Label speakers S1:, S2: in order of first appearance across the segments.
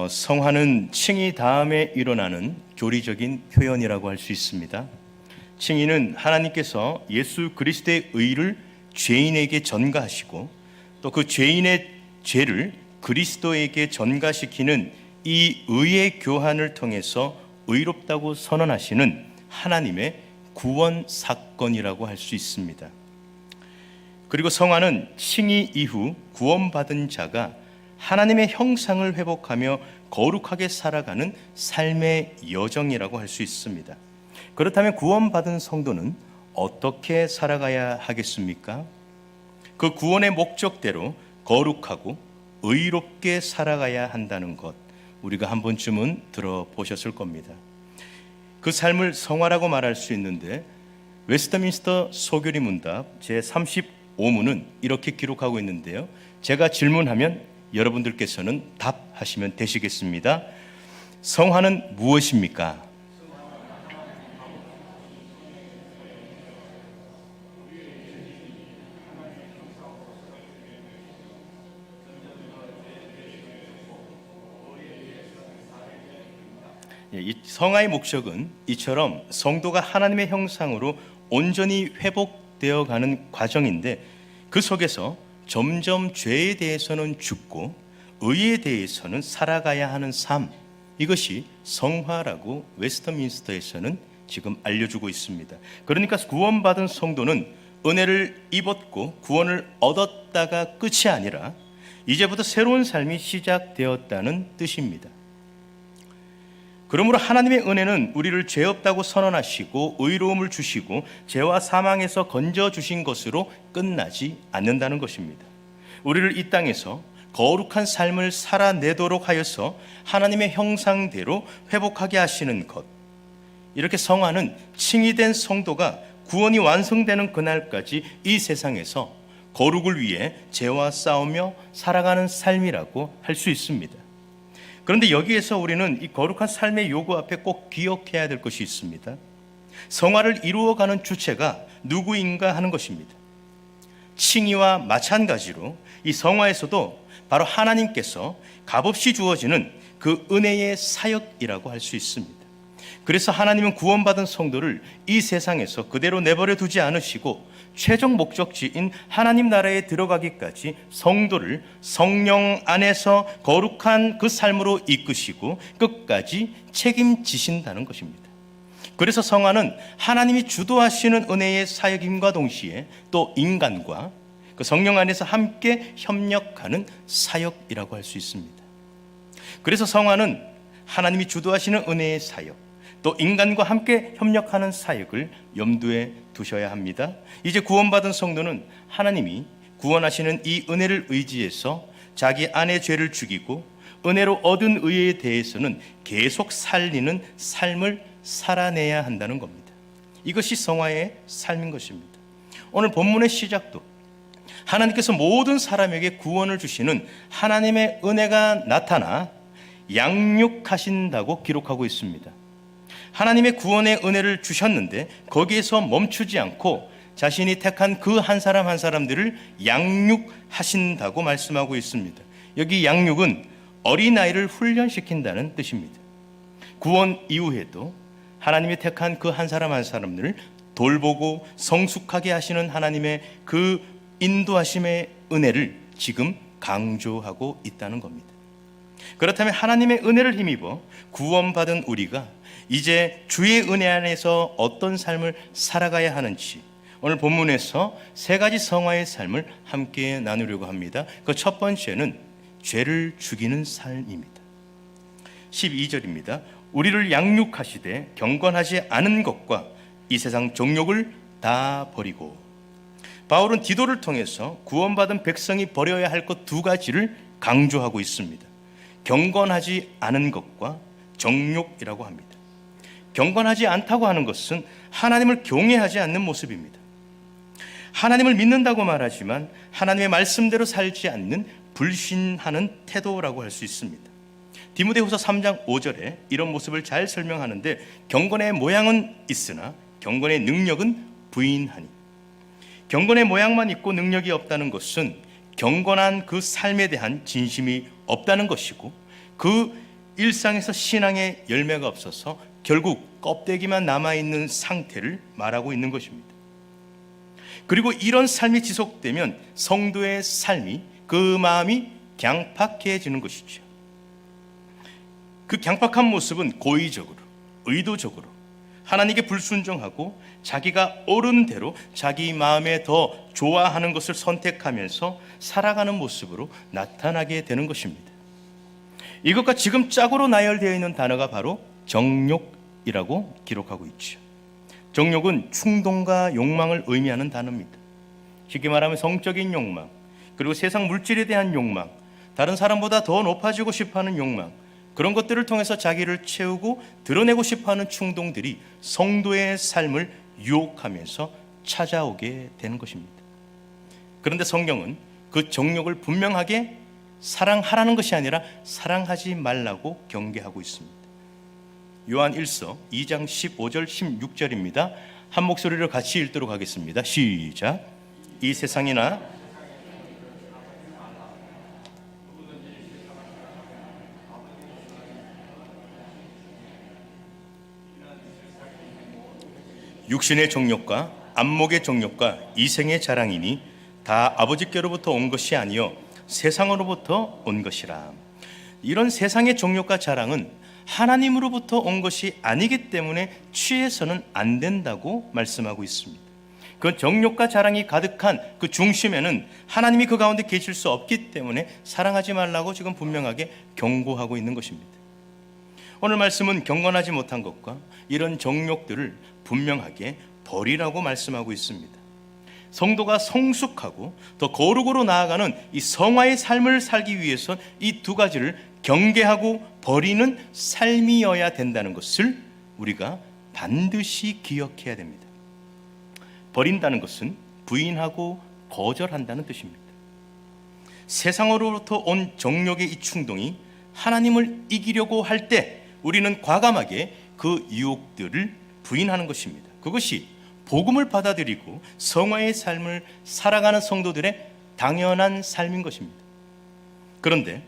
S1: 성화는 칭의 다음에 일어나는 교리적인 표현이라고 할 수 있습니다. 칭의는 하나님께서 예수 그리스도의 의를 죄인에게 전가하시고 또 그 죄인의 죄를 그리스도에게 전가시키는 이 의의 교환을 통해서 의롭다고 선언하시는 하나님의 구원 사건이라고 할 수 있습니다. 그리고 성화는 칭의 이후 구원받은 자가 하나님의 형상을 회복하며 거룩하게 살아가는 삶의 여정이라고 할 수 있습니다. 그렇다면 구원받은 성도는 어떻게 살아가야 하겠습니까? 그 구원의 목적대로 거룩하고 의롭게 살아가야 한다는 것, 우리가 한 번쯤은 들어보셨을 겁니다. 그 삶을 성화라고 말할 수 있는데 웨스트민스터 소교리 문답 제35문은 이렇게 기록하고 있는데요, 제가 질문하면 여러분들께서는 답하시면 되시겠습니다. 성화는 무엇입니까? 이 성화의 목적은 이처럼 성도가 하나님의 형상으로 온전히 회복되어 가는 과정인데, 그 속에서 점점 죄에 대해서는 죽고 의에 대해서는 살아가야 하는 삶, 이것이 성화라고 웨스트민스터에서는 지금 알려주고 있습니다. 그러니까 구원받은 성도는 은혜를 입었고 구원을 얻었다가 끝이 아니라 이제부터 새로운 삶이 시작되었다는 뜻입니다. 그러므로 하나님의 은혜는 우리를 죄 없다고 선언하시고 의로움을 주시고 죄와 사망에서 건져주신 것으로 끝나지 않는다는 것입니다. 우리를 이 땅에서 거룩한 삶을 살아내도록 하여서 하나님의 형상대로 회복하게 하시는 것, 이렇게 성화는 칭의된 성도가 구원이 완성되는 그날까지 이 세상에서 거룩을 위해 죄와 싸우며 살아가는 삶이라고 할 수 있습니다. 그런데 여기에서 우리는 이 거룩한 삶의 요구 앞에 꼭 기억해야 될 것이 있습니다. 성화를 이루어가는 주체가 누구인가 하는 것입니다. 칭의와 마찬가지로 이 성화에서도 바로 하나님께서 값없이 주어지는 그 은혜의 사역이라고 할 수 있습니다. 그래서 하나님은 구원받은 성도를 이 세상에서 그대로 내버려 두지 않으시고 최종 목적지인 하나님 나라에 들어가기까지 성도를 성령 안에서 거룩한 그 삶으로 이끄시고 끝까지 책임지신다는 것입니다. 그래서 성화는 하나님이 주도하시는 은혜의 사역임과 동시에 또 인간과 그 성령 안에서 함께 협력하는 사역이라고 할 수 있습니다. 그래서 성화는 하나님이 주도하시는 은혜의 사역, 또 인간과 함께 협력하는 사역을 염두에 두셔야 합니다. 이제 구원받은 성도는 하나님이 구원하시는 이 은혜를 의지해서 자기 안의 죄를 죽이고 은혜로 얻은 의에 대해서는 계속 살리는 삶을 살아내야 한다는 겁니다. 이것이 성화의 삶인 것입니다. 오늘 본문의 시작도 하나님께서 모든 사람에게 구원을 주시는 하나님의 은혜가 나타나 양육하신다고 기록하고 있습니다. 하나님의 구원의 은혜를 주셨는데 거기에서 멈추지 않고 자신이 택한 그 한 사람 한 사람들을 양육하신다고 말씀하고 있습니다. 여기 양육은 어린아이를 훈련시킨다는 뜻입니다. 구원 이후에도 하나님이 택한 그 한 사람 한 사람들을 돌보고 성숙하게 하시는 하나님의 그 인도하심의 은혜를 지금 강조하고 있다는 겁니다. 그렇다면 하나님의 은혜를 힘입어 구원받은 우리가 이제 주의 은혜 안에서 어떤 삶을 살아가야 하는지 오늘 본문에서 세 가지 성화의 삶을 함께 나누려고 합니다. 그 첫 번째는 죄를 죽이는 삶입니다. 12절입니다. 우리를 양육하시되 경건하지 않은 것과 이 세상 정욕을 다 버리고. 바울은 디도를 통해서 구원받은 백성이 버려야 할 것 두 가지를 강조하고 있습니다. 경건하지 않은 것과 정욕이라고 합니다. 경건하지 않다고 하는 것은 하나님을 경외하지 않는 모습입니다. 하나님을 믿는다고 말하지만 하나님의 말씀대로 살지 않는 불신하는 태도라고 할 수 있습니다. 디모데후서 3장 5절에 이런 모습을 잘 설명하는데, 경건의 모양은 있으나 경건의 능력은 부인하니. 경건의 모양만 있고 능력이 없다는 것은 경건한 그 삶에 대한 진심이 없다는 것이고, 그 일상에서 신앙의 열매가 없어서 결국 껍데기만 남아있는 상태를 말하고 있는 것입니다. 그리고 이런 삶이 지속되면 성도의 삶이, 그 마음이 강팍해지는 것이죠. 그 강팍한 모습은 고의적으로, 의도적으로 하나님께 불순종하고 자기가 옳은 대로 자기 마음에 더 좋아하는 것을 선택하면서 살아가는 모습으로 나타나게 되는 것입니다. 이것과 지금 짝으로 나열되어 있는 단어가 바로 정욕이라고 기록하고 있죠. 정욕은 충동과 욕망을 의미하는 단어입니다. 쉽게 말하면 성적인 욕망, 그리고 세상 물질에 대한 욕망, 다른 사람보다 더 높아지고 싶어하는 욕망, 그런 것들을 통해서 자기를 채우고 드러내고 싶어하는 충동들이 성도의 삶을 유혹하면서 찾아오게 되는 것입니다. 그런데 성경은 그 정욕을 분명하게 사랑하라는 것이 아니라 사랑하지 말라고 경계하고 있습니다. 요한 1서 2장 15절 16절입니다. 한 목소리로 같이 읽도록 하겠습니다. 시작. 이 세상이나 육신의 정욕과 안목의 정욕과 이생의 자랑이니 다 아버지께로부터 온 것이 아니요 세상으로부터 온 것이라. 이런 세상의 정욕과 자랑은 하나님으로부터 온 것이 아니기 때문에 취해서는 안 된다고 말씀하고 있습니다. 그 정욕과 자랑이 가득한 그 중심에는 하나님이 그 가운데 계실 수 없기 때문에 사랑하지 말라고 지금 분명하게 경고하고 있는 것입니다. 오늘 말씀은 경건하지 못한 것과 이런 정욕들을 분명하게 버리라고 말씀하고 있습니다. 성도가 성숙하고 더 거룩으로 나아가는 이 성화의 삶을 살기 위해서 이 두 가지를 경계하고 버리는 삶이어야 된다는 것을 우리가 반드시 기억해야 됩니다. 버린다는 것은 부인하고 거절한다는 뜻입니다. 세상으로부터 온 정욕의 이 충동이 하나님을 이기려고 할 때 우리는 과감하게 그 유혹들을 부인하는 것입니다. 그것이 복음을 받아들이고 성화의 삶을 살아가는 성도들의 당연한 삶인 것입니다. 그런데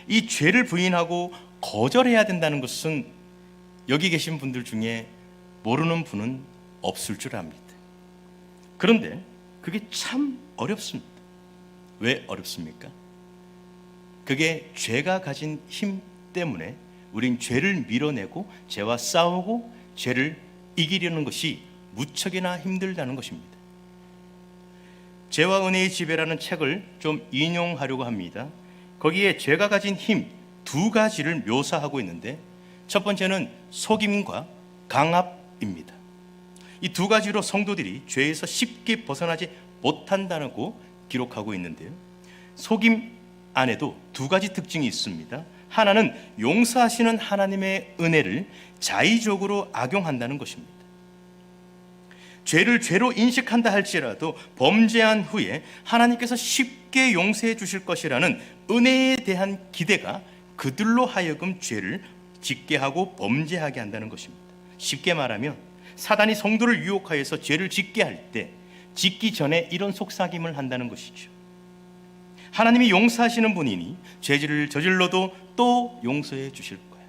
S1: 이 죄를 부인하고 거절해야 된다는 것은 여기 계신 분들 중에 모르는 분은 없을 줄 압니다. 그런데 그게 참 어렵습니다. 왜 어렵습니까? 그게 죄가 가진 힘 때문에 우린 죄를 밀어내고 죄와 싸우고 죄를 이기려는 것이 무척이나 힘들다는 것입니다. 죄와 은혜의 지배라는 책을 좀 인용하려고 합니다. 거기에 죄가 가진 힘 두 가지를 묘사하고 있는데 첫 번째는 속임과 강압입니다. 이 두 가지로 성도들이 죄에서 쉽게 벗어나지 못한다고 기록하고 있는데요. 속임 안에도 두 가지 특징이 있습니다. 하나는 용서하시는 하나님의 은혜를 자의적으로 악용한다는 것입니다. 죄를 죄로 인식한다 할지라도 범죄한 후에 하나님께서 쉽게 용서해 주실 것이라는 은혜에 대한 기대가 그들로 하여금 죄를 짓게 하고 범죄하게 한다는 것입니다. 쉽게 말하면 사단이 성도를 유혹하여서 죄를 짓게 할 때 짓기 전에 이런 속삭임을 한다는 것이죠. 하나님이 용서하시는 분이니 죄를 저질러도 또 용서해 주실 거야.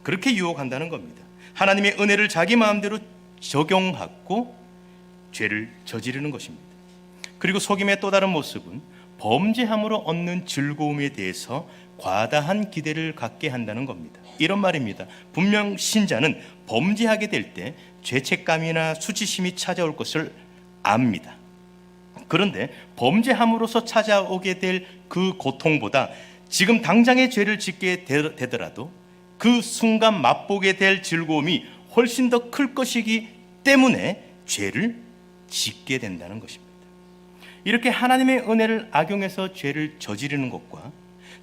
S1: 그렇게 유혹한다는 겁니다. 하나님의 은혜를 자기 마음대로 적용하고 죄를 저지르는 것입니다. 그리고 속임의 또 다른 모습은 범죄함으로 얻는 즐거움에 대해서 과다한 기대를 갖게 한다는 겁니다. 이런 말입니다. 분명 신자는 범죄하게 될 때 죄책감이나 수치심이 찾아올 것을 압니다. 그런데 범죄함으로써 찾아오게 될 그 고통보다 지금 당장의 죄를 짓게 되더라도 그 순간 맛보게 될 즐거움이 훨씬 더 클 것이기 때문에 죄를 짓게 된다는 것입니다. 이렇게 하나님의 은혜를 악용해서 죄를 저지르는 것과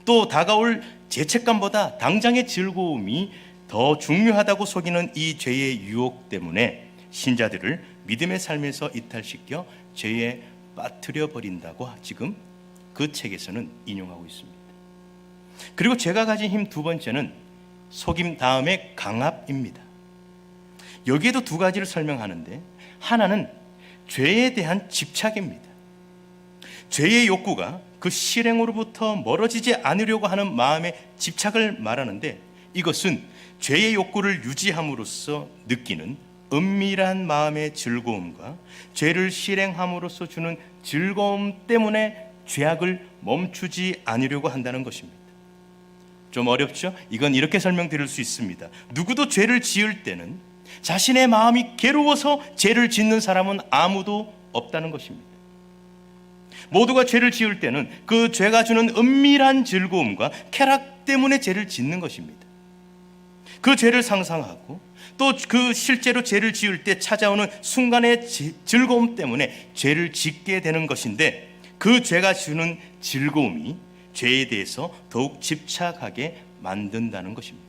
S1: 또 다가올 죄책감보다 당장의 즐거움이 더 중요하다고 속이는 이 죄의 유혹 때문에 신자들을 믿음의 삶에서 이탈시켜 죄에 빠뜨려 버린다고 지금 그 책에서는 인용하고 있습니다. 그리고 죄가 가진 힘 두 번째는 속임 다음에 강압입니다. 여기에도 두 가지를 설명하는데 하나는 죄에 대한 집착입니다. 죄의 욕구가 그 실행으로부터 멀어지지 않으려고 하는 마음의 집착을 말하는데, 이것은 죄의 욕구를 유지함으로써 느끼는 은밀한 마음의 즐거움과 죄를 실행함으로써 주는 즐거움 때문에 죄악을 멈추지 않으려고 한다는 것입니다. 좀 어렵죠? 이건 이렇게 설명드릴 수 있습니다. 누구도 죄를 지을 때는 자신의 마음이 괴로워서 죄를 짓는 사람은 아무도 없다는 것입니다. 모두가 죄를 지을 때는 그 죄가 주는 은밀한 즐거움과 쾌락 때문에 죄를 짓는 것입니다. 그 죄를 상상하고 또 그 실제로 죄를 지을 때 찾아오는 순간의 즐거움 때문에 죄를 짓게 되는 것인데, 그 죄가 주는 즐거움이 죄에 대해서 더욱 집착하게 만든다는 것입니다.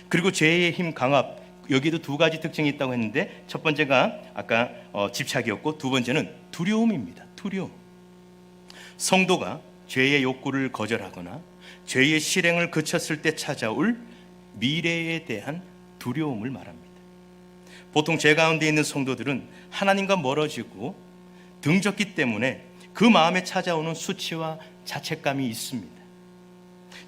S1: 그리고 죄의 힘 강압, 여기도 두 가지 특징이 있다고 했는데, 첫 번째가 아까 집착이었고, 두 번째는 두려움입니다. 두려움. 성도가 죄의 욕구를 거절하거나 죄의 실행을 그쳤을 때 찾아올 미래에 대한 두려움을 말합니다. 보통 죄 가운데 있는 성도들은 하나님과 멀어지고 등졌기 때문에 그 마음에 찾아오는 수치와 자책감이 있습니다.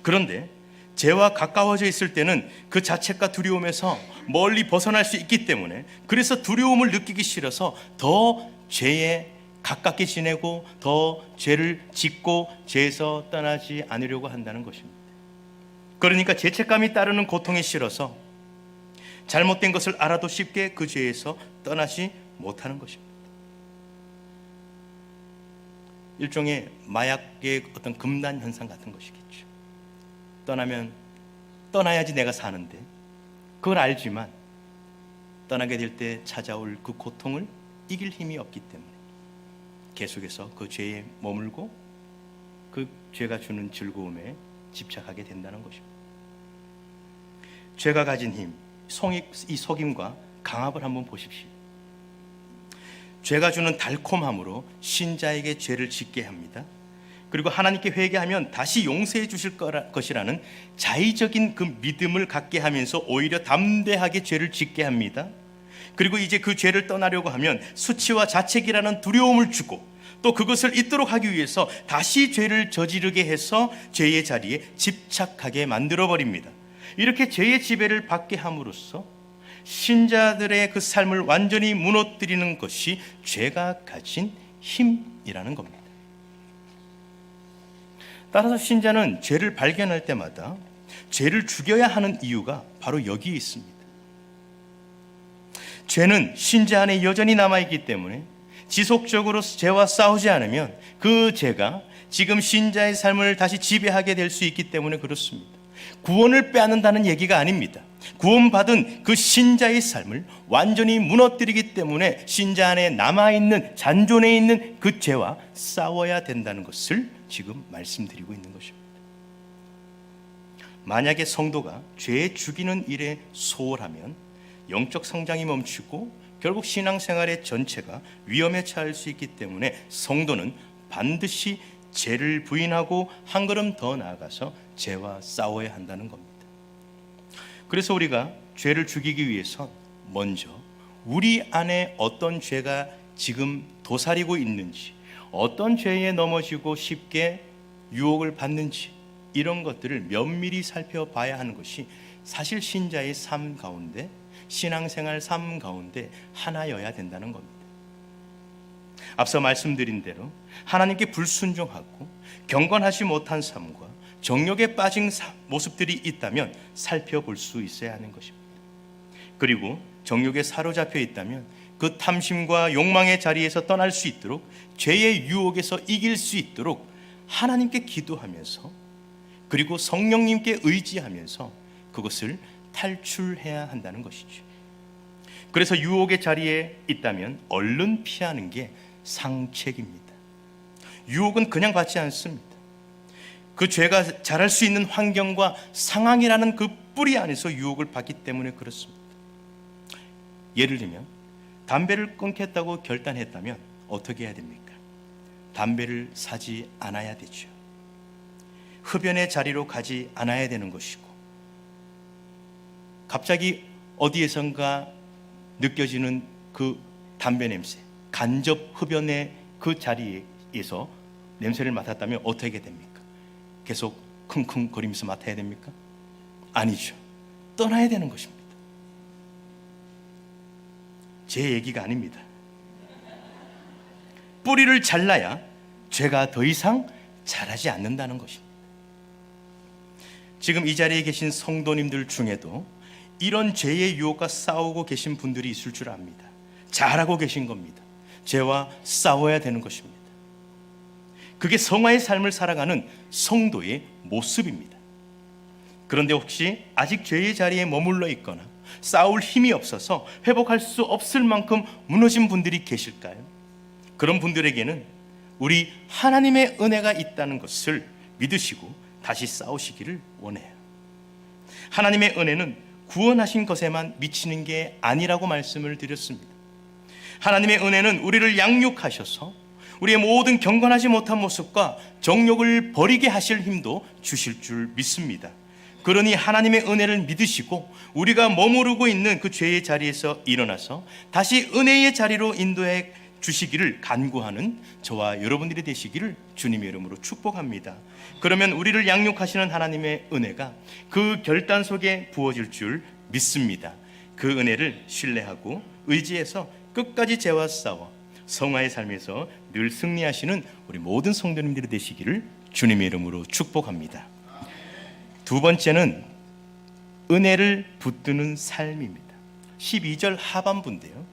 S1: 그런데 죄와 가까워져 있을 때는 그 자책과 두려움에서 멀리 벗어날 수 있기 때문에, 그래서 두려움을 느끼기 싫어서 더 죄에 가깝게 지내고 더 죄를 짓고 죄에서 떠나지 않으려고 한다는 것입니다. 그러니까 죄책감이 따르는 고통이 싫어서 잘못된 것을 알아도 쉽게 그 죄에서 떠나지 못하는 것입니다. 일종의 마약의 어떤 금단 현상 같은 것이겠죠. 떠나야지 내가 사는데, 그걸 알지만 떠나게 될 때 찾아올 그 고통을 이길 힘이 없기 때문에 계속해서 그 죄에 머물고 그 죄가 주는 즐거움에 집착하게 된다는 것입니다. 죄가 가진 힘, 이 속임과 강압을 한번 보십시오. 죄가 주는 달콤함으로 신자에게 죄를 짓게 합니다. 그리고 하나님께 회개하면 다시 용서해 주실 것이라는 자의적인 그 믿음을 갖게 하면서 오히려 담대하게 죄를 짓게 합니다. 그리고 이제 그 죄를 떠나려고 하면 수치와 자책이라는 두려움을 주고, 또 그것을 잊도록 하기 위해서 다시 죄를 저지르게 해서 죄의 자리에 집착하게 만들어버립니다. 이렇게 죄의 지배를 받게 함으로써 신자들의 그 삶을 완전히 무너뜨리는 것이 죄가 가진 힘이라는 겁니다. 따라서 신자는 죄를 발견할 때마다 죄를 죽여야 하는 이유가 바로 여기에 있습니다. 죄는 신자 안에 여전히 남아있기 때문에 지속적으로 죄와 싸우지 않으면 그 죄가 지금 신자의 삶을 다시 지배하게 될 수 있기 때문에 그렇습니다. 구원을 빼앗는다는 얘기가 아닙니다. 구원받은 그 신자의 삶을 완전히 무너뜨리기 때문에 신자 안에 남아있는, 잔존해 있는 그 죄와 싸워야 된다는 것을 지금 말씀드리고 있는 것입니다. 만약에 성도가 죄 죽이는 일에 소홀하면 영적 성장이 멈추고 결국 신앙생활의 전체가 위험에 처할 수 있기 때문에 성도는 반드시 죄를 부인하고 한 걸음 더 나아가서 죄와 싸워야 한다는 겁니다. 그래서 우리가 죄를 죽이기 위해서 먼저 우리 안에 어떤 죄가 지금 도사리고 있는지, 어떤 죄에 넘어지고 쉽게 유혹을 받는지, 이런 것들을 면밀히 살펴봐야 하는 것이 사실 신자의 삶 가운데, 신앙생활 삶 가운데 하나여야 된다는 겁니다. 앞서 말씀드린 대로 하나님께 불순종하고 경건하지 못한 삶과 정욕에 빠진 모습들이 있다면 살펴볼 수 있어야 하는 것입니다. 그리고 정욕에 사로잡혀 있다면 그 탐심과 욕망의 자리에서 떠날 수 있도록, 죄의 유혹에서 이길 수 있도록 하나님께 기도하면서, 그리고 성령님께 의지하면서 그것을 탈출해야 한다는 것이죠. 그래서 유혹의 자리에 있다면 얼른 피하는 게 상책입니다. 유혹은 그냥 받지 않습니다. 그 죄가 자랄 수 있는 환경과 상황이라는 그 뿌리 안에서 유혹을 받기 때문에 그렇습니다. 예를 들면 담배를 끊겠다고 결단했다면 어떻게 해야 됩니까? 담배를 사지 않아야 되죠. 흡연의 자리로 가지 않아야 되는 것이고, 갑자기 어디에선가 느껴지는 그 담배 냄새, 간접 흡연의 그 자리에서 냄새를 맡았다면 어떻게 됩니까? 계속 킁킁거리면서 맡아야 됩니까? 아니죠. 떠나야 되는 것입니다. 제 얘기가 아닙니다. 뿌리를 잘라야 죄가 더 이상 자라지 않는다는 것입니다. 지금 이 자리에 계신 성도님들 중에도 이런 죄의 유혹과 싸우고 계신 분들이 있을 줄 압니다. 잘하고 계신 겁니다. 죄와 싸워야 되는 것입니다. 그게 성화의 삶을 살아가는 성도의 모습입니다. 그런데 혹시 아직 죄의 자리에 머물러 있거나 싸울 힘이 없어서 회복할 수 없을 만큼 무너진 분들이 계실까요? 그런 분들에게는 우리 하나님의 은혜가 있다는 것을 믿으시고 다시 싸우시기를 원해요. 하나님의 은혜는 구원하신 것에만 미치는 게 아니라고 말씀을 드렸습니다. 하나님의 은혜는 우리를 양육하셔서 우리의 모든 경건하지 못한 모습과 정욕을 버리게 하실 힘도 주실 줄 믿습니다. 그러니 하나님의 은혜를 믿으시고 우리가 머무르고 있는 그 죄의 자리에서 일어나서 다시 은혜의 자리로 인도해 주시기를 간구하는 저와 여러분들이 되시기를 주님의 이름으로 축복합니다. 그러면 우리를 양육하시는 하나님의 은혜가 그 결단 속에 부어질 줄 믿습니다. 그 은혜를 신뢰하고 의지해서 끝까지 죄와 싸워 성화의 삶에서 늘 승리하시는 우리 모든 성도님들이 되시기를 주님의 이름으로 축복합니다. 두 번째는 은혜를 붙드는 삶입니다. 12절 하반부인데요,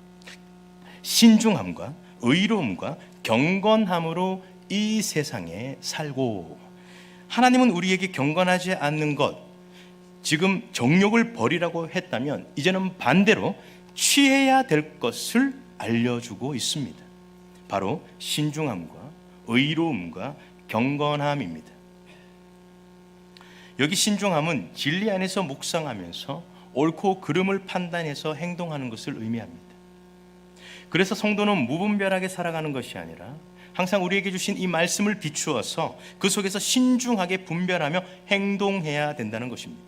S1: 신중함과 의로움과 경건함으로 이 세상에 살고. 하나님은 우리에게 경건하지 않는 것, 지금 정욕을 버리라고 했다면 이제는 반대로 취해야 될 것을 알려주고 있습니다. 바로 신중함과 의로움과 경건함입니다. 여기 신중함은 진리 안에서 묵상하면서 옳고 그름을 판단해서 행동하는 것을 의미합니다. 그래서 성도는 무분별하게 살아가는 것이 아니라 항상 우리에게 주신 이 말씀을 비추어서 그 속에서 신중하게 분별하며 행동해야 된다는 것입니다.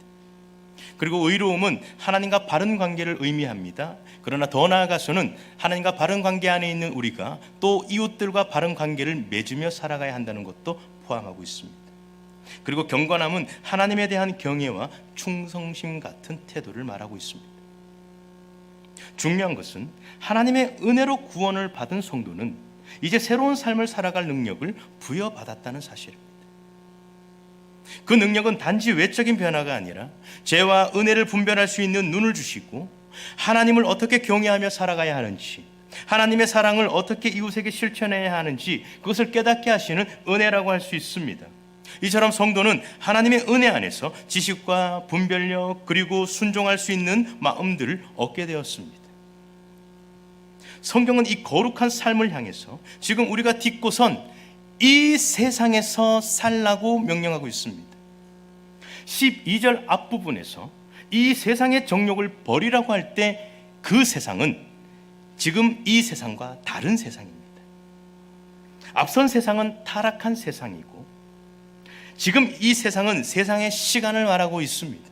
S1: 그리고 의로움은 하나님과 바른 관계를 의미합니다. 그러나 더 나아가서는 하나님과 바른 관계 안에 있는 우리가 또 이웃들과 바른 관계를 맺으며 살아가야 한다는 것도 포함하고 있습니다. 그리고 경건함은 하나님에 대한 경외와 충성심 같은 태도를 말하고 있습니다. 중요한 것은 하나님의 은혜로 구원을 받은 성도는 이제 새로운 삶을 살아갈 능력을 부여받았다는 사실입니다. 그 능력은 단지 외적인 변화가 아니라 죄와 은혜를 분별할 수 있는 눈을 주시고 하나님을 어떻게 경외하며 살아가야 하는지, 하나님의 사랑을 어떻게 이웃에게 실천해야 하는지 그것을 깨닫게 하시는 은혜라고 할 수 있습니다. 이처럼 성도는 하나님의 은혜 안에서 지식과 분별력 그리고 순종할 수 있는 마음들을 얻게 되었습니다. 성경은 이 거룩한 삶을 향해서 지금 우리가 딛고선 이 세상에서 살라고 명령하고 있습니다. 12절 앞부분에서 이 세상의 정욕을 버리라고 할 때 그 세상은 지금 이 세상과 다른 세상입니다. 앞선 세상은 타락한 세상이고 지금 이 세상은 세상의 시간을 말하고 있습니다.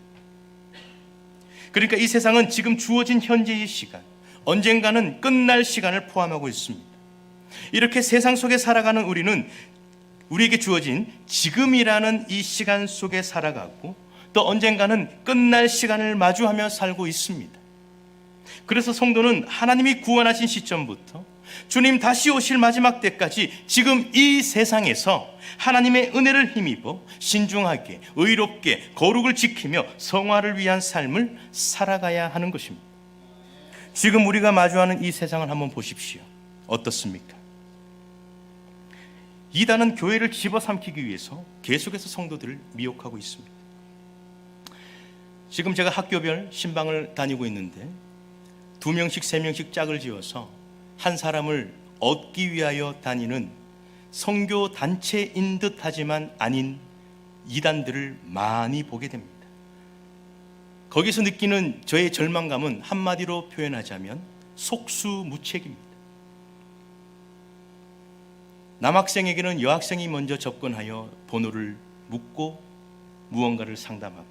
S1: 그러니까 이 세상은 지금 주어진 현재의 시간, 언젠가는 끝날 시간을 포함하고 있습니다. 이렇게 세상 속에 살아가는 우리는 우리에게 주어진 지금이라는 이 시간 속에 살아가고 또 언젠가는 끝날 시간을 마주하며 살고 있습니다. 그래서 성도는 하나님이 구원하신 시점부터 주님 다시 오실 마지막 때까지 지금 이 세상에서 하나님의 은혜를 힘입어 신중하게 의롭게 거룩을 지키며 성화를 위한 삶을 살아가야 하는 것입니다. 지금 우리가 마주하는 이 세상을 한번 보십시오. 어떻습니까? 이단은 교회를 집어삼키기 위해서 계속해서 성도들을 미혹하고 있습니다. 지금 제가 학교별 신방을 다니고 있는데 2명씩 3명씩 짝을 지어서 한 사람을 얻기 위하여 다니는 선교 단체인 듯 하지만 아닌 이단들을 많이 보게 됩니다. 거기서 느끼는 저의 절망감은 한마디로 표현하자면 속수무책입니다. 남학생에게는 여학생이 먼저 접근하여 번호를 묻고 무언가를 상담하고,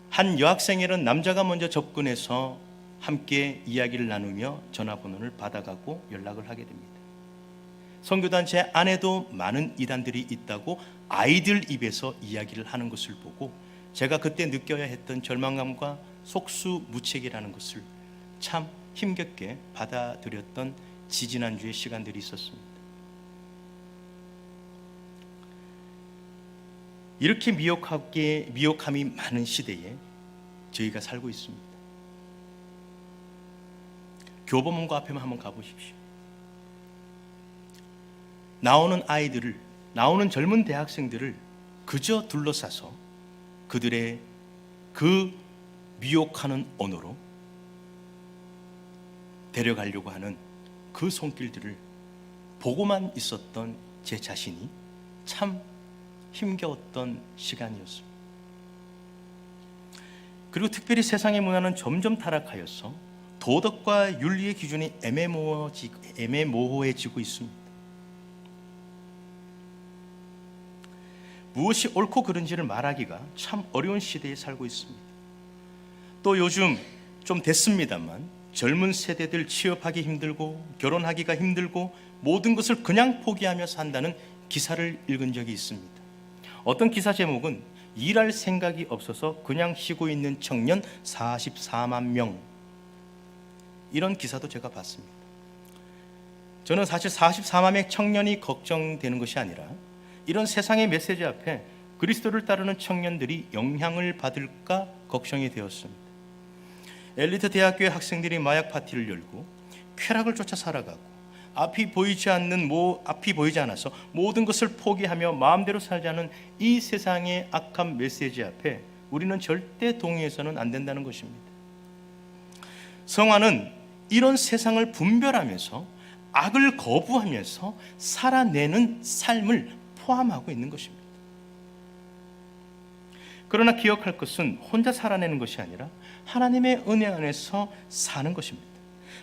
S1: 한 여학생에게는 남자가 먼저 접근해서 함께 이야기를 나누며 전화번호를 받아가고 연락을 하게 됩니다. 선교단체 안에도 많은 이단들이 있다고 아이들 입에서 이야기를 하는 것을 보고 제가 그때 느껴야 했던 절망감과 속수무책이라는 것을 참 힘겹게 받아들였던 지지난주의 시간들이 있었습니다. 이렇게 미혹함이 많은 시대에 저희가 살고 있습니다. 교보문고 앞에만 한번 가보십시오. 나오는 아이들을, 나오는 젊은 대학생들을 그저 둘러싸서 그들의 그 미혹하는 언어로 데려가려고 하는 그 손길들을 보고만 있었던 제 자신이 참 힘겨웠던 시간이었습니다. 그리고 특별히 세상의 문화는 점점 타락하여서 도덕과 윤리의 기준이 애매모호해지고 있습니다. 무엇이 옳고 그른지를 말하기가 참 어려운 시대에 살고 있습니다. 또 요즘 좀 됐습니다만 젊은 세대들 취업하기 힘들고 결혼하기가 힘들고 모든 것을 그냥 포기하며 산다는 기사를 읽은 적이 있습니다. 어떤 기사 제목은 일할 생각이 없어서 그냥 쉬고 있는 청년 44만 명, 이런 기사도 제가 봤습니다. 저는 사실 44만 명 청년이 걱정되는 것이 아니라 이런 세상의 메시지 앞에 그리스도를 따르는 청년들이 영향을 받을까 걱정이 되었습니다. 엘리트 대학교의 학생들이 마약 파티를 열고 쾌락을 쫓아 살아가고 앞이 보이지 않아서 모든 것을 포기하며 마음대로 살자는 이 세상의 악한 메시지 앞에 우리는 절대 동의해서는 안 된다는 것입니다. 성화는 이런 세상을 분별하면서 악을 거부하면서 살아내는 삶을 포함하고 있는 것입니다. 그러나 기억할 것은 혼자 살아내는 것이 아니라 하나님의 은혜 안에서 사는 것입니다.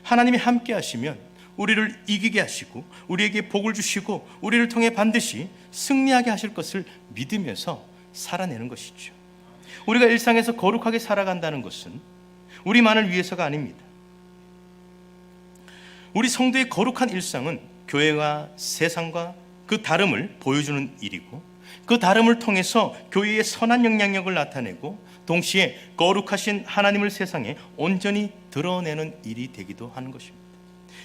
S1: 하나님이 함께 하시면 우리를 이기게 하시고 우리에게 복을 주시고 우리를 통해 반드시 승리하게 하실 것을 믿으면서 살아내는 것이죠. 우리가 일상에서 거룩하게 살아간다는 것은 우리만을 위해서가 아닙니다. 우리 성도의 거룩한 일상은 교회와 세상과 그 다름을 보여주는 일이고 그 다름을 통해서 교회의 선한 영향력을 나타내고 동시에 거룩하신 하나님을 세상에 온전히 드러내는 일이 되기도 하는 것입니다.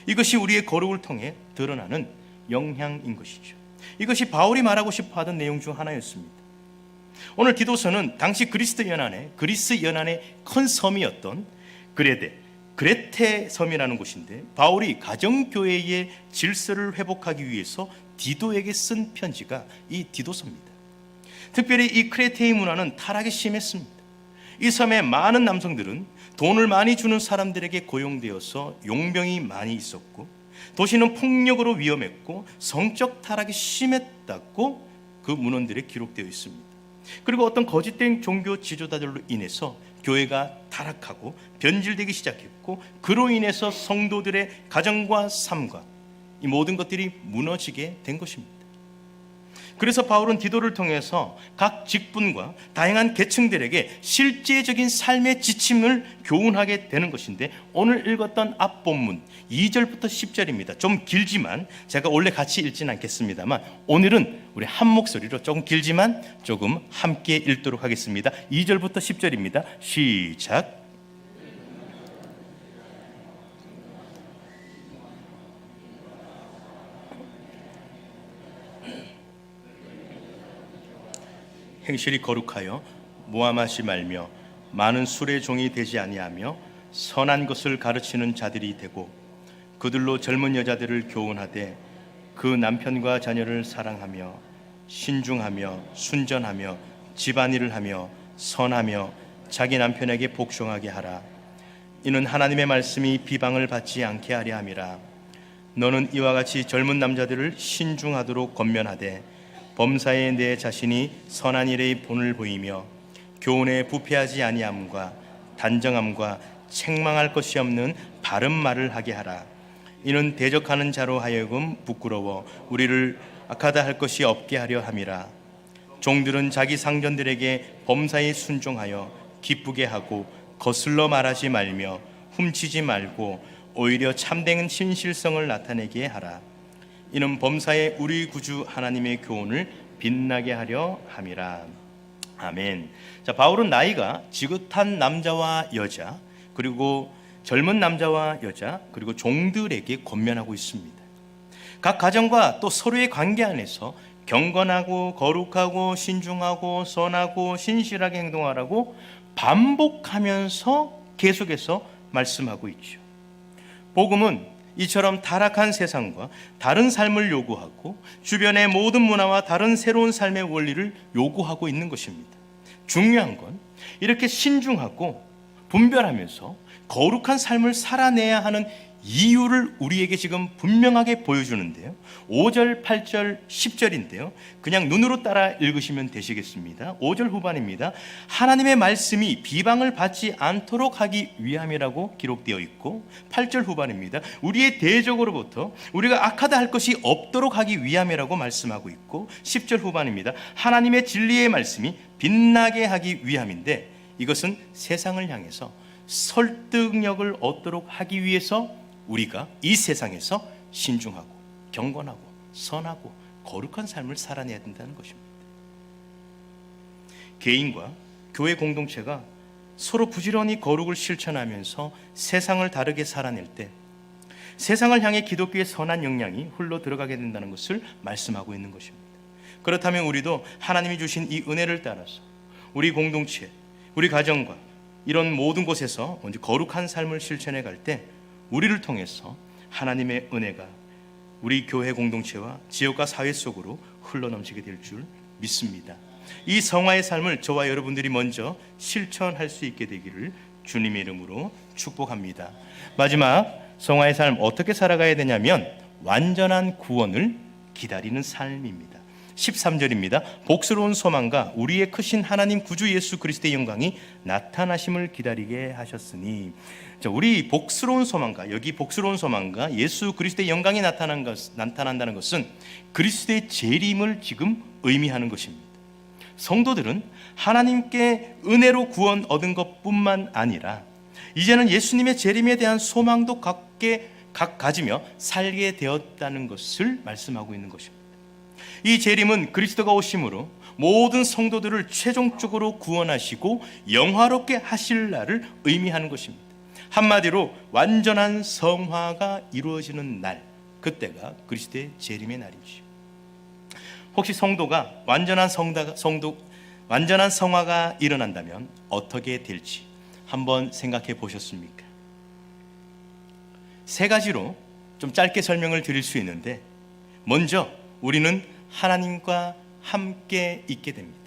S1: 이것이 우리의 거룩을 통해 드러나는 영향인 것이죠. 이것이 바울이 말하고 싶어 하던 내용 중 하나였습니다. 오늘 디도서는 당시 그리스 연안의 큰 섬이었던 그레테 섬이라는 곳인데 바울이 가정교회의 질서를 회복하기 위해서 디도에게 쓴 편지가 이 디도서입니다. 특별히 이 크레테의 문화는 타락이 심했습니다. 이 섬의 많은 남성들은 돈을 많이 주는 사람들에게 고용되어서 용병이 많이 있었고 도시는 폭력으로 위험했고 성적 타락이 심했다고 그 문헌들에 기록되어 있습니다. 그리고 어떤 거짓된 종교 지도자들로 인해서 교회가 타락하고 변질되기 시작했고 그로 인해서 성도들의 가정과 삶과 이 모든 것들이 무너지게 된 것입니다. 그래서 바울은 디도를 통해서 각 직분과 다양한 계층들에게 실제적인 삶의 지침을 교훈하게 되는 것인데 오늘 읽었던 앞본문 2절부터 10절입니다. 좀 길지만 제가 원래 같이 읽지는 않겠습니다만 오늘은 우리 한 목소리로 조금 길지만 조금 함께 읽도록 하겠습니다. 2절부터 10절입니다. 시작. 행실이 거룩하여 모함하지 말며 많은 술의 종이 되지 아니하며 선한 것을 가르치는 자들이 되고 그들로 젊은 여자들을 교훈하되 그 남편과 자녀를 사랑하며 신중하며 순전하며 집안일을 하며 선하며 자기 남편에게 복종하게 하라. 이는 하나님의 말씀이 비방을 받지 않게 하려 함이라. 너는 이와 같이 젊은 남자들을 신중하도록 권면하되 범사에 내 자신이 선한 일의 본을 보이며 교훈에 부패하지 아니함과 단정함과 책망할 것이 없는 바른 말을 하게 하라. 이는 대적하는 자로 하여금 부끄러워 우리를 악하다 할 것이 없게 하려 함이라. 종들은 자기 상전들에게 범사에 순종하여 기쁘게 하고 거슬러 말하지 말며 훔치지 말고 오히려 참된 신실성을 나타내게 하라. 이는 범사에 우리 구주 하나님의 교훈을 빛나게 하려 함이라. 아멘. 자, 바울은 나이가 지긋한 남자와 여자, 그리고 젊은 남자와 여자, 그리고 종들에게 권면하고 있습니다. 각 가정과 또 서로의 관계 안에서 경건하고 거룩하고 신중하고 선하고 신실하게 행동하라고 반복하면서 계속해서 말씀하고 있죠. 복음은 이처럼 타락한 세상과 다른 삶을 요구하고 주변의 모든 문화와 다른 새로운 삶의 원리를 요구하고 있는 것입니다. 중요한 건 이렇게 신중하고 분별하면서 거룩한 삶을 살아내야 하는 이유를 우리에게 지금 분명하게 보여주는데요. 5절, 8절, 10절인데요. 그냥 눈으로 따라 읽으시면 되시겠습니다. 5절 후반입니다. 하나님의 말씀이 비방을 받지 않도록 하기 위함이라고 기록되어 있고, 8절 후반입니다. 우리의 대적으로부터 우리가 악하다 할 것이 없도록 하기 위함이라고 말씀하고 있고, 10절 후반입니다. 하나님의 진리의 말씀이 빛나게 하기 위함인데, 이것은 세상을 향해서 설득력을 얻도록 하기 위해서 우리가 이 세상에서 신중하고 경건하고 선하고 거룩한 삶을 살아내야 된다는 것입니다. 개인과 교회 공동체가 서로 부지런히 거룩을 실천하면서 세상을 다르게 살아낼 때 세상을 향해 기독교의 선한 영향이 흘러 들어가게 된다는 것을 말씀하고 있는 것입니다. 그렇다면 우리도 하나님이 주신 이 은혜를 따라서 우리 공동체, 우리 가정과 이런 모든 곳에서 먼저 거룩한 삶을 실천해 갈 때 우리를 통해서 하나님의 은혜가 우리 교회 공동체와 지역과 사회 속으로 흘러넘치게 될 줄 믿습니다. 이 성화의 삶을 저와 여러분들이 먼저 실천할 수 있게 되기를 주님의 이름으로 축복합니다. 마지막, 성화의 삶 어떻게 살아가야 되냐면 완전한 구원을 기다리는 삶입니다. 13절입니다. 복스러운 소망과 우리의 크신 하나님 구주 예수 그리스도의 영광이 나타나심을 기다리게 하셨으니, 우리 복스러운 소망과, 여기 복스러운 소망과 예수 그리스도의 영광이 나타난다는 것은 그리스도의 재림을 지금 의미하는 것입니다. 성도들은 하나님께 은혜로 구원 얻은 것뿐만 아니라 이제는 예수님의 재림에 대한 소망도 가지며 살게 되었다는 것을 말씀하고 있는 것입니다. 이 재림은 그리스도가 오심으로 모든 성도들을 최종적으로 구원하시고 영화롭게 하실 날을 의미하는 것입니다. 한마디로 완전한 성화가 이루어지는 날, 그때가 그리스도의 재림의 날이죠. 혹시 성도가 완전한 성화가 일어난다면 어떻게 될지 한번 생각해 보셨습니까? 세 가지로 좀 짧게 설명을 드릴 수 있는데, 먼저 우리는 하나님과 함께 있게 됩니다.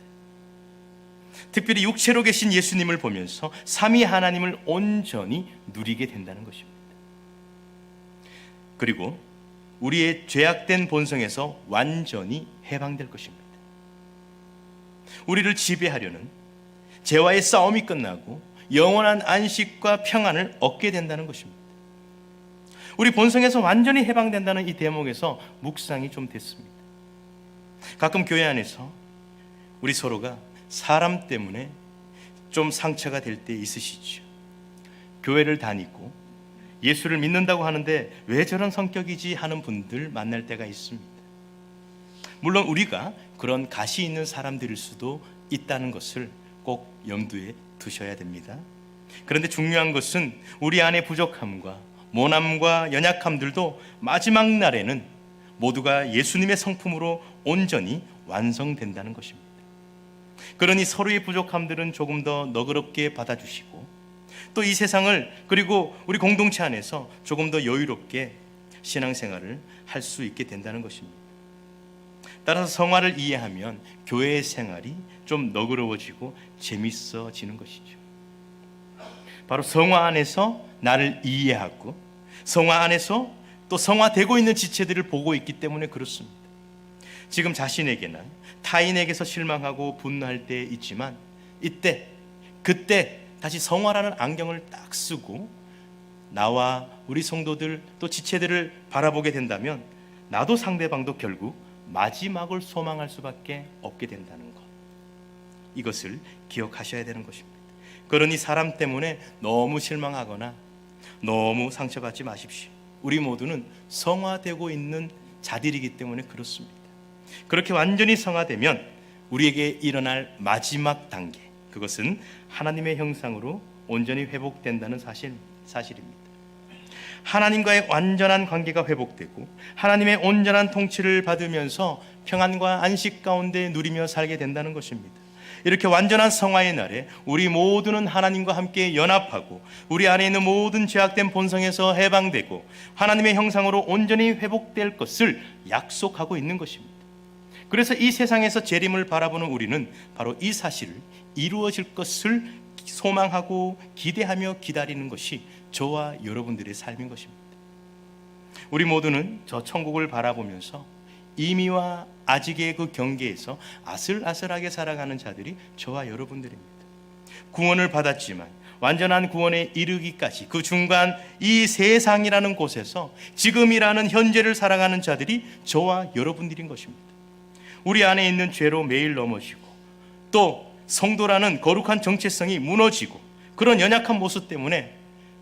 S1: 특별히 육체로 계신 예수님을 보면서 삼위 하나님을 온전히 누리게 된다는 것입니다. 그리고 우리의 죄악된 본성에서 완전히 해방될 것입니다. 우리를 지배하려는 죄와의 싸움이 끝나고 영원한 안식과 평안을 얻게 된다는 것입니다. 우리 본성에서 완전히 해방된다는 이 대목에서 묵상이 좀 됐습니다. 가끔 교회 안에서 우리 서로가 사람 때문에 좀 상처가 될 때 있으시죠. 교회를 다니고 예수를 믿는다고 하는데 왜 저런 성격이지 하는 분들 만날 때가 있습니다. 물론 우리가 그런 가시 있는 사람들일 수도 있다는 것을 꼭 염두에 두셔야 됩니다. 그런데 중요한 것은 우리 안의 부족함과 모남과 연약함들도 마지막 날에는 모두가 예수님의 성품으로 온전히 완성된다는 것입니다. 그러니 서로의 부족함들은 조금 더 너그럽게 받아주시고, 또 이 세상을, 그리고 우리 공동체 안에서 조금 더 여유롭게 신앙생활을 할 수 있게 된다는 것입니다. 따라서 성화를 이해하면 교회의 생활이 좀 너그러워지고 재밌어지는 것이죠. 바로 성화 안에서 나를 이해하고 성화 안에서 또 성화되고 있는 지체들을 보고 있기 때문에 그렇습니다. 지금 자신에게나 타인에게서 실망하고 분노할 때 있지만 그때 다시 성화라는 안경을 딱 쓰고 나와 우리 성도들 또 지체들을 바라보게 된다면 나도 상대방도 결국 마지막을 소망할 수밖에 없게 된다는 것, 이것을 기억하셔야 되는 것입니다. 그러니 사람 때문에 너무 실망하거나 너무 상처받지 마십시오. 우리 모두는 성화되고 있는 자들이기 때문에 그렇습니다. 그렇게 완전히 성화되면 우리에게 일어날 마지막 단계, 그것은 하나님의 형상으로 온전히 회복된다는 사실입니다. 하나님과의 완전한 관계가 회복되고 하나님의 온전한 통치를 받으면서 평안과 안식 가운데 누리며 살게 된다는 것입니다. 이렇게 완전한 성화의 날에 우리 모두는 하나님과 함께 연합하고 우리 안에 있는 모든 죄악된 본성에서 해방되고 하나님의 형상으로 온전히 회복될 것을 약속하고 있는 것입니다. 그래서 이 세상에서 재림을 바라보는 우리는 바로 이 사실을 이루어질 것을 소망하고 기대하며 기다리는 것이 저와 여러분들의 삶인 것입니다. 우리 모두는 저 천국을 바라보면서 이미와 아직의 그 경계에서 아슬아슬하게 살아가는 자들이 저와 여러분들입니다. 구원을 받았지만 완전한 구원에 이르기까지 그 중간 이 세상이라는 곳에서 지금이라는 현재를 살아가는 자들이 저와 여러분들인 것입니다. 우리 안에 있는 죄로 매일 넘어지고 또 성도라는 거룩한 정체성이 무너지고 그런 연약한 모습 때문에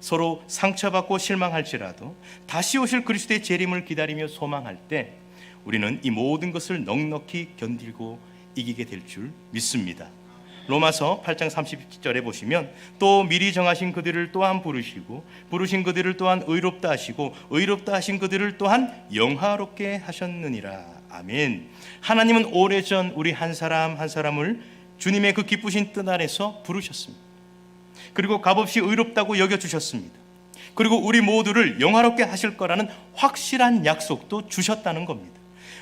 S1: 서로 상처받고 실망할지라도 다시 오실 그리스도의 재림을 기다리며 소망할 때 우리는 이 모든 것을 넉넉히 견디고 이기게 될 줄 믿습니다. 로마서 8장 30절에 보시면 또 미리 정하신 그들을 또한 부르시고 부르신 그들을 또한 의롭다 하시고 의롭다 하신 그들을 또한 영화롭게 하셨느니라. 아멘. 하나님은 오래전 우리 한 사람 한 사람을 주님의 그 기쁘신 뜻 안에서 부르셨습니다. 그리고 값없이 의롭다고 여겨주셨습니다. 그리고 우리 모두를 영화롭게 하실 거라는 확실한 약속도 주셨다는 겁니다.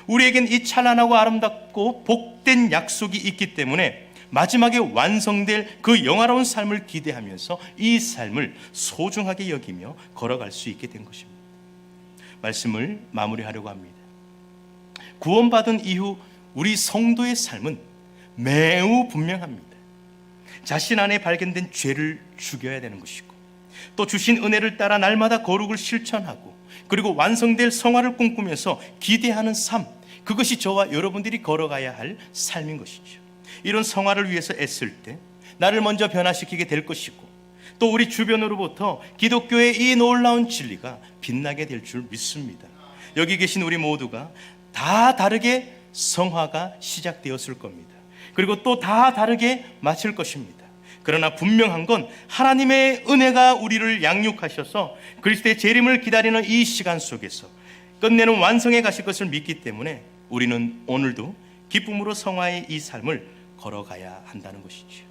S1: 우리에겐 이 찬란하고 아름답고 복된 약속이 있기 때문에 마지막에 완성될 그 영화로운 삶을 기대하면서 이 삶을 소중하게 여기며 걸어갈 수 있게 된 것입니다. 말씀을 마무리하려고 합니다. 구원받은 이후 우리 성도의 삶은 매우 분명합니다. 자신 안에 발견된 죄를 죽여야 되는 것이고 또 주신 은혜를 따라 날마다 거룩을 실천하고 그리고 완성될 성화를 꿈꾸면서 기대하는 삶, 그것이 저와 여러분들이 걸어가야 할 삶인 것이죠. 이런 성화를 위해서 애쓸 때 나를 먼저 변화시키게 될 것이고 또 우리 주변으로부터 기독교의 이 놀라운 진리가 빛나게 될 줄 믿습니다. 여기 계신 우리 모두가 다 다르게 성화가 시작되었을 겁니다. 그리고 또 다 다르게 마칠 것입니다. 그러나 분명한 건 하나님의 은혜가 우리를 양육하셔서 그리스도의 재림을 기다리는 이 시간 속에서 끝내는 완성에 가실 것을 믿기 때문에 우리는 오늘도 기쁨으로 성화의 이 삶을 걸어가야 한다는 것이죠.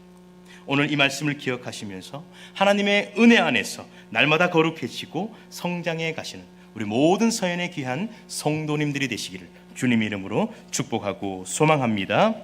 S1: 오늘 이 말씀을 기억하시면서 하나님의 은혜 안에서 날마다 거룩해지고 성장해 가시는 우리 모든 서연의 귀한 성도님들이 되시기를 주님 이름으로 축복하고 소망합니다.